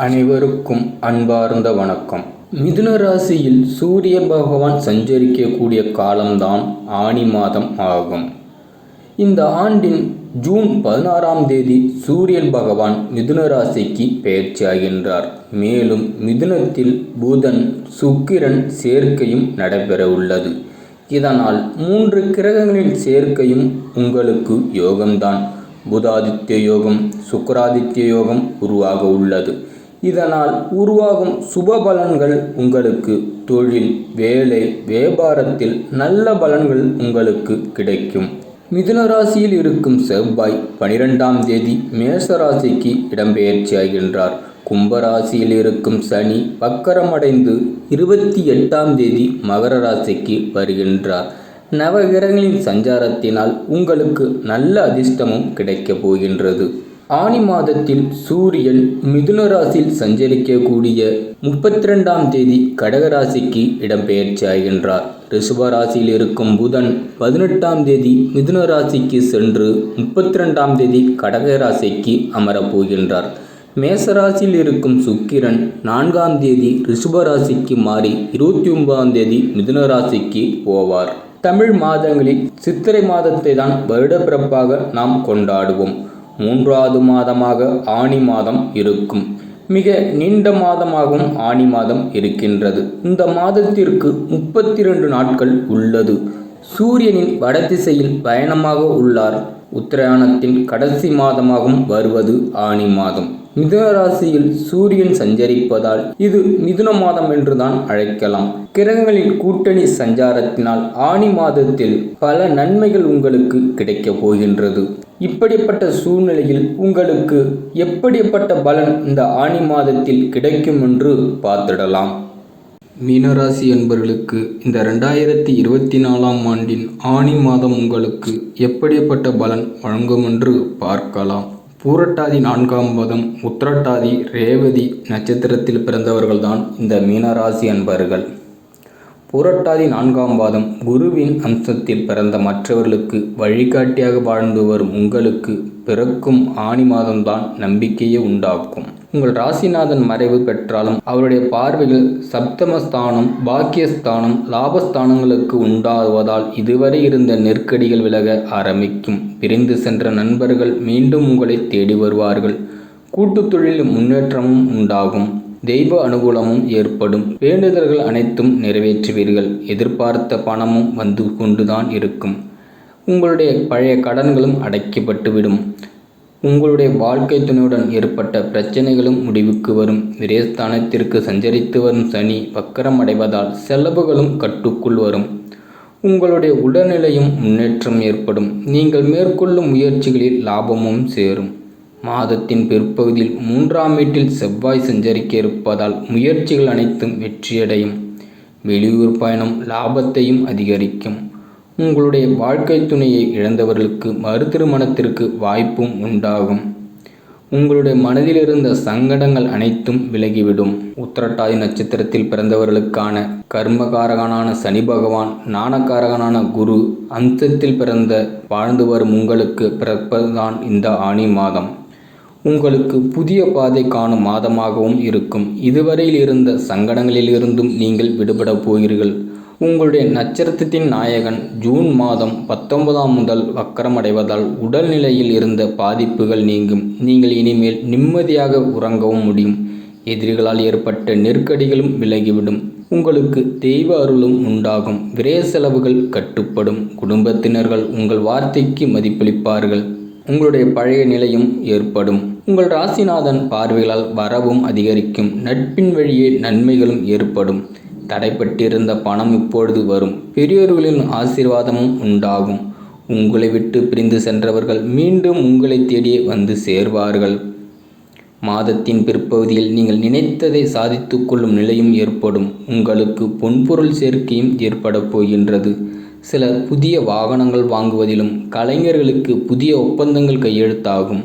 அனைவருக்கும் அன்பார்ந்த வணக்கம். மிதுன ராசியில் சூரிய பகவான் சஞ்சரிக்கக்கூடிய காலம்தான் ஆனி மாதம் ஆகும். இந்த ஆண்டின் ஜூன் 16ஆம் தேதி சூரியன் பகவான் மிதுன ராசிக்கு பெயர்ச்சியாகின்றார். மேலும் மிதுனத்தில் புதன் சுக்கிரன் சேர்க்கையும் நடைபெற உள்ளது. இதனால் 3 கிரகங்களின் சேர்க்கையும் உங்களுக்கு யோகம்தான். புதாதித்ய யோகம், சுக்கிராதித்ய யோகம் உருவாக உள்ளது. இதனால் உருவாகும் சுப பலன்கள் உங்களுக்கு தொழில், வேலை, வியாபாரத்தில் நல்ல பலன்கள் உங்களுக்கு கிடைக்கும். மிதுன ராசியில் இருக்கும் செவ்வாய் 12ஆம் தேதி மேஷ ராசிக்கு இடம்பெயர்ச்சியாகின்றார். கும்பராசியில் இருக்கும் சனி வக்கரமடைந்து 28ஆம் தேதி மகர ராசிக்கு வருகின்றார். நவகிரகங்களின் சஞ்சாரத்தினால் உங்களுக்கு நல்ல அதிர்ஷ்டமும் கிடைக்கப் போகின்றது. ஆனி மாதத்தில் சூரியன் மிதுன ராசியில் சஞ்சரிக்கக்கூடிய 32ஆம் தேதி கடகராசிக்கு இடம்பெயர்ச்சியாகின்றார். ரிஷப ராசியில் இருக்கும் புதன் 18ஆம் தேதி மிதுன ராசிக்கு சென்று 32ஆம் தேதி கடக ராசிக்கு அமரப்போகின்றார். மேசராசியில் இருக்கும் சுக்கிரன் 4ஆம் தேதி ரிஷப ராசிக்கு மாறி 29ஆம் தேதி மிதுன ராசிக்கு போவார். தமிழ் மாதங்களில் சித்திரை மாதத்தை தான் வருடப்பிறப்பாக நாம் கொண்டாடுவோம். 3வது மாதமாக ஆனி மாதம் இருக்கும். மிக நீண்ட மாதமாகவும் ஆனி மாதம் இருக்கின்றது. இந்த மாதத்திற்கு 32 நாட்கள் உள்ளது. சூரியனின் வடதிசையில் பயணமாக உள்ளார். உத்தராயணத்தின் கடைசி மாதமாகவும் வருவது ஆனி மாதம். மிதுன ராசியில் சூரியன் சஞ்சரிப்பதால் இது மிதுன மாதம் என்றுதான் அழைக்கலாம். கிரகங்களின் கூட்டணி சஞ்சாரத்தினால் ஆனி மாதத்தில் பல நன்மைகள் உங்களுக்கு கிடைக்கப் போகின்றது. இப்படிப்பட்ட சூழ்நிலையில் உங்களுக்கு எப்படிப்பட்ட பலன் இந்த ஆனி மாதத்தில் கிடைக்கும் என்று பார்த்திடலாம். மீனராசி என்பவர்களுக்கு இந்த 2024ஆம் ஆண்டின் ஆனி மாதம் உங்களுக்கு எப்படிப்பட்ட பலன் வழங்கும் என்று பார்க்கலாம். பூரட்டாதி 4ஆம் பாதம், உத்திரட்டாதி, ரேவதி நட்சத்திரத்தில் பிறந்தவர்கள்தான் இந்த மீனராசி என்பவர்கள். பூரட்டாதி 4ஆம் பாதம் குருவின் அம்சத்தில் பிறந்த மற்றவர்களுக்கு வழிகாட்டியாக வாழ்ந்து வரும் உங்களுக்கு பிறக்கும் ஆனி மாதம்தான் நம்பிக்கையை உண்டாக்கும். உங்கள் ராசிநாதன் மறைவு பெற்றாலும் அவருடைய பார்வைகள் சப்தமஸ்தானம், பாக்கியஸ்தானம், லாபஸ்தானங்களுக்கு உண்டாவதால் இதுவரை இருந்த நெருக்கடிகள் விலக ஆரம்பிக்கும். பிரிந்து சென்ற நண்பர்கள் மீண்டும் உங்களை தேடி வருவார்கள். கூட்டுத் தொழில் முன்னேற்றமும் உண்டாகும். தெய்வ அனுகூலமும் ஏற்படும். வேண்டுதல்கள் அனைத்தும் நிறைவேற்றுவீர்கள். எதிர்பார்த்த பணமும் வந்து கொண்டுதான் இருக்கும். உங்களுடைய பழைய கடன்களும் அடைக்கப்பட்டுவிடும். உங்களுடைய வாழ்க்கை துணையுடன் ஏற்பட்ட பிரச்சனைகளும் முடிவுக்கு வரும். விரயஸ்தானத்திற்கு சஞ்சரித்து வரும் சனி வக்கரம் அடைவதால் செலவுகளும் கட்டுக்குள் வரும். உங்களுடைய உடல்நிலையும் முன்னேற்றம் ஏற்படும். நீங்கள் மேற்கொள்ளும் முயற்சிகளில் லாபமும் சேரும். மாதத்தின் பிற்பகுதியில் 3ஆம் வீட்டில் செவ்வாய் சஞ்சரிக்க இருப்பதால் முயற்சிகள் அனைத்தும் வெற்றியடையும். வெளியூர் பயணம் லாபத்தையும் அதிகரிக்கும். உங்களுடைய வாழ்க்கை துணையை இழந்தவர்களுக்கு மறுதிருமணத்திற்கு வாய்ப்பும் உண்டாகும். உங்களுடைய மனதில் இருந்த சங்கடங்கள் அனைத்தும் விலகிவிடும். உத்திரட்டாதி நட்சத்திரத்தில் பிறந்தவர்களுக்கான கர்மகாரகனான சனி பகவான், ஞானகாரகனான குரு அம்சத்தில் பிறந்த வாழ்ந்து வரும் உங்களுக்கு பிறப்பதுதான் இந்த ஆனி மாதம். உங்களுக்கு புதிய பாதை காணும் மாதமாகவும் இருக்கும். இதுவரையில் இருந்த சங்கடங்களிலிருந்தும் நீங்கள் விடுபட போகிறீர்கள். உங்களுடைய நட்சத்திரத்தின் நாயகன் ஜூன் மாதம் 19ஆம் முதல் வக்கரமடைவதால் உடல்நிலையில் இருந்த பாதிப்புகள் நீங்கும். நீங்கள் இனிமேல் நிம்மதியாக உறங்கவும் முடியும். எதிரிகளால் ஏற்பட்ட நெருக்கடிகளும் விலகிவிடும். உங்களுக்கு தெய்வ அருளும் உண்டாகும். விரய செலவுகள் கட்டுப்படும். குடும்பத்தினர்கள் உங்கள் வார்த்தைக்கு மதிப்பளிப்பார்கள். உங்களுடைய பழைய நிலையும் ஏற்படும். உங்கள் ராசிநாதன் பார்வைகளால் வரவும் அதிகரிக்கும். நட்பின் வழியே நன்மைகளும் ஏற்படும். தடைப்பட்டிருந்த பணம் இப்பொழுது வரும். பெரியோர்களின் ஆசீர்வாதமும் உண்டாகும். உங்களை விட்டு பிரிந்து சென்றவர்கள் மீண்டும் உங்களை தேடியே வந்து சேர்வார்கள். மாதத்தின் பிற்பகுதியில் நீங்கள் நினைத்ததை சாதித்து கொள்ளும் நிலையும் ஏற்படும். உங்களுக்கு பொன்பொருள் சேர்க்கையும் ஏற்பட போகின்றது. சில புதிய வாகனங்கள் வாங்குவதிலும் கலைஞர்களுக்கு புதிய ஒப்பந்தங்கள் கையெழுத்தாகும்.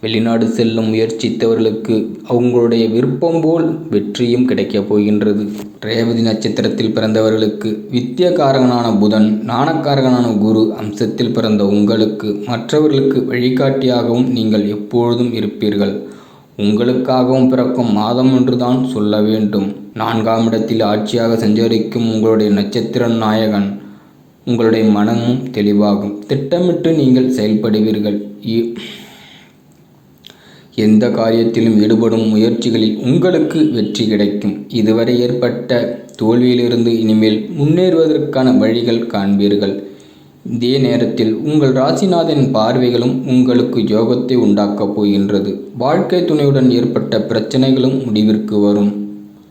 வெளிநாடு செல்லும் முயற்சித்தவர்களுக்கு அவங்களுடைய விருப்பம் போல் வெற்றியும் கிடைக்கப் போகின்றது. ரேவதி நட்சத்திரத்தில் பிறந்தவர்களுக்கு வித்தியகாரகனான புதன், ஞானக்காரகனான குரு அம்சத்தில் பிறந்த உங்களுக்கு மற்றவர்களுக்கு வழிகாட்டியாகவும் நீங்கள் எப்பொழுதும் இருப்பீர்கள். உங்களுக்காகவும் பிறக்கும் மாதம் என்றுதான் சொல்ல வேண்டும். 4ஆம் இடத்தில் ஆட்சியாக சஞ்சரிக்கும் உங்களுடைய நட்சத்திர நாயகன் உங்களுடைய மனமும் தெளிவாகும். திட்டமிட்டு நீங்கள் செயல்படுவீர்கள். எந்த காரியத்திலும் ஈடுபடும் முயற்சிகளில் உங்களுக்கு வெற்றி கிடைக்கும். இதுவரை ஏற்பட்ட தோல்வியிலிருந்து இனிமேல் முன்னேறுவதற்கான வழிகள் காண்பீர்கள். இதே நேரத்தில் உங்கள் ராசிநாதனின் பார்வைகளும் உங்களுக்கு யோகத்தை உண்டாக்கப் போகின்றது. வாழ்க்கை துணையுடன் ஏற்பட்ட பிரச்சனைகளும் முடிவிற்கு வரும்.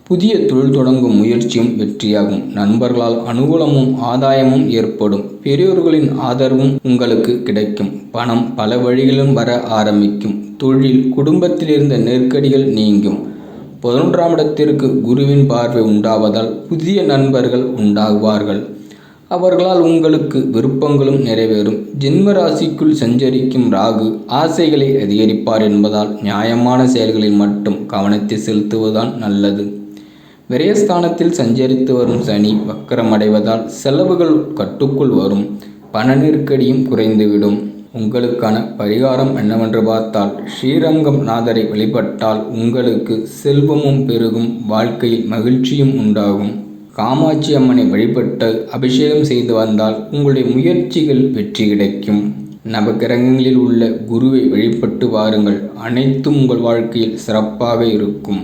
புதிய தொழில் தொடங்கும் முயற்சியும் வெற்றியாகும். நண்பர்களால் அனுகூலமும் ஆதாயமும் ஏற்படும். பெரியோர்களின் ஆதரவும் உங்களுக்கு கிடைக்கும். பணம் பல வழிகளிலும் வர ஆரம்பிக்கும். தொழில், குடும்பத்தில் இருந்த நெருக்கடிகள் நீங்கும். 11ஆம் இடத்திற்கு குருவின் பார்வை உண்டாவதால் புதிய நண்பர்கள் உண்டாகுவார்கள். அவர்களால் உங்களுக்கு விருப்பங்களும் நிறைவேறும். ஜென்ம ராசிக்குள் சஞ்சரிக்கும் ராகு ஆசைகளை அதிகரிப்பார் என்பதால் நியாயமான செயல்களில் மட்டும் கவனத்தை செலுத்துவதுதான் நல்லது. விரயஸ்தானத்தில் சஞ்சரித்து வரும் சனி வக்கரமடைவதால் செலவுகள் கட்டுக்குள் வரும். பண நெருக்கடியும் குறைந்துவிடும். உங்களுக்கான பரிகாரம் என்னவென்று பார்த்தால், ஸ்ரீரங்கம் நாதரை வழிபட்டால் உங்களுக்கு செல்வமும் பெருகும், வாழ்க்கையில் மகிழ்ச்சியும் உண்டாகும். காமாட்சி அம்மனை வழிபட்டு அபிஷேகம் செய்து வந்தால் உங்களுடைய முயற்சிகள் வெற்றி கிடைக்கும். நவகிரகங்களில் உள்ள குருவை வழிபட்டு வாருங்கள். அனைத்தும் உங்கள் வாழ்க்கையில் சிறப்பாக இருக்கும்.